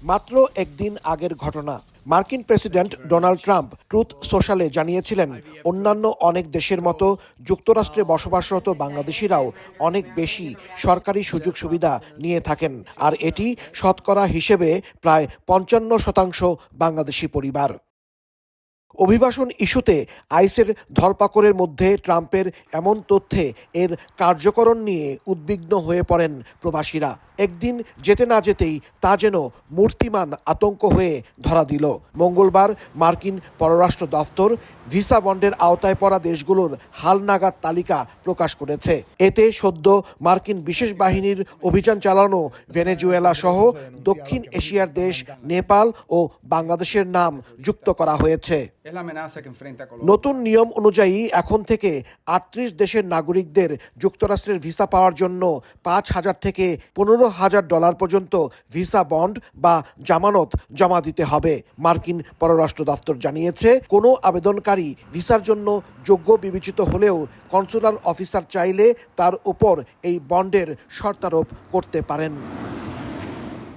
মাত্র একদিন আগের ঘটনা। মার্কিন প্রেসিডেন্ট ডোনাল্ড ট্রাম্প ট্রুথ সোশ্যালে জানিয়েছিলেন, অন্যান্য অনেক দেশের মতো যুক্তরাষ্ট্রে বসবাসরত বাংলাদেশিরাও অনেক বেশি সরকারি সুযোগ সুবিধা নিয়ে থাকেন, আর এটি শতকরা হিসেবে প্রায় ৫৫% বাংলাদেশি পরিবার। অভিবাসন ইস্যুতে আইসের ধরপাকড়ের মধ্যে ট্রাম্পের এমন তথ্যে এর কার্যকরণ নিয়ে উদ্বিগ্ন হয়ে পড়েন প্রবাসীরা। একদিন যেতে না যেতেই তা যেন মূর্তিমান আতঙ্ক হয়ে ধরা দিল। মঙ্গলবার মার্কিন পররাষ্ট্র দফতর ভিসা বন্ডের আওতায় পড়া দেশগুলোর হালনাগাদ তালিকা প্রকাশ করেছে। এতে সদ্য মার্কিন বিশেষ বাহিনীর অভিযান চালানো ভেনেজুয়েলা সহ দক্ষিণ এশিয়ার দেশ নেপাল ও বাংলাদেশের নাম যুক্ত করা হয়েছে। নতুন নিয়ম অনুযায়ী এখন থেকে ৩৮ দেশের নাগরিকদের যুক্তরাষ্ট্রের ভিসা পাওয়ার জন্য $৫,০০০ থেকে $১৫,০০০ পর্যন্ত ভিসা বন্ড বা জামানত জমা দিতে হবে। মার্কিন পররাষ্ট্র দপ্তর জানিয়েছে, কোনো আবেদনকারী ভিসার জন্য যোগ্য বিবেচিত হলেও কনসুলার অফিসার চাইলে তার উপর এই বন্ডের শর্তারোপ করতে পারেন।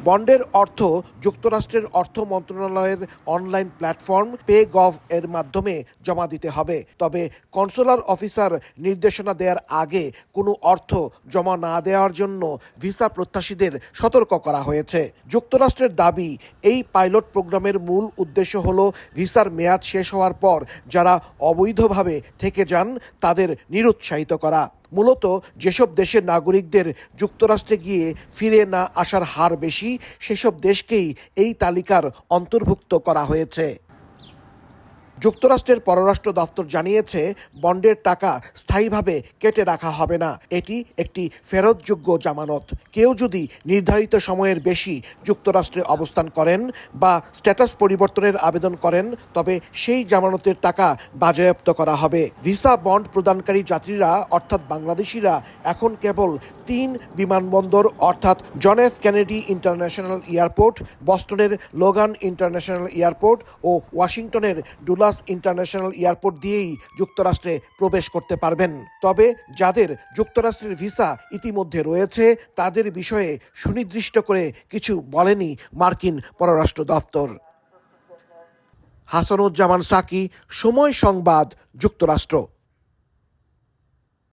বন্ডের অর্থ যুক্তরাষ্ট্রের অর্থ মন্ত্রণালয়ের অনলাইন প্ল্যাটফর্ম পে.গভ এর মাধ্যমে জমা দিতে হবে। তবে কনসুলার অফিসার নির্দেশনা দেওয়ার আগে কোনো অর্থ জমা না দেওয়ার জন্য ভিসা প্রত্যাশীদের সতর্ক করা হয়েছে। যুক্তরাষ্ট্রের দাবি, এই পাইলট প্রোগ্রামের মূল উদ্দেশ্য হল ভিসার মেয়াদ শেষ হওয়ার পর যারা অবৈধভাবে থেকে যান তাদের নিরুৎসাহিত করা। মূলত যেসব দেশের নাগরিকদের যুক্তরাষ্ট্রে গিয়ে ফিরে না আসার হার বেশি, সেসব দেশকেই এই তালিকার অন্তর্ভুক্ত করা হয়েছে। যুক্তরাষ্ট্রের পররাষ্ট্র দপ্তর জানিয়েছে, বন্ডের টাকা স্থায়ীভাবে কেটে রাখা হবে না। এটি একটি ফেরতযোগ্য জামানত। কেউ যদি নির্ধারিত সময়ের বেশি যুক্তরাষ্ট্রে অবস্থান করেন বা স্ট্যাটাস পরিবর্তনের আবেদন করেন, তবে সেই জামানতের টাকা বাজেয়াপ্ত করা হবে। ভিসা বন্ড প্রদানকারী যাত্রীরা অর্থাৎ বাংলাদেশিরা এখন কেবল ৩ বিমানবন্দর অর্থাৎ John F Kennedy International Airport, বস্টনের লোগান ইন্টারন্যাশনাল এয়ারপোর্ট ও ওয়াশিংটনের ডুলাস ইন্টারন্যাশনাল এয়ারপোর্ট দিয়েই যুক্তরাষ্ট্রে প্রবেশ করতে পারবেন। তবে যাদের যুক্তরাষ্ট্রের ভিসা ইতিমধ্যে রয়েছে তাদের বিষয়ে সুনির্দিষ্ট করে কিছু বলেনি মার্কিন পররাষ্ট্র দপ্তর। হাসানুজ্জামান সাকি, সময় সংবাদ, যুক্তরাষ্ট্র।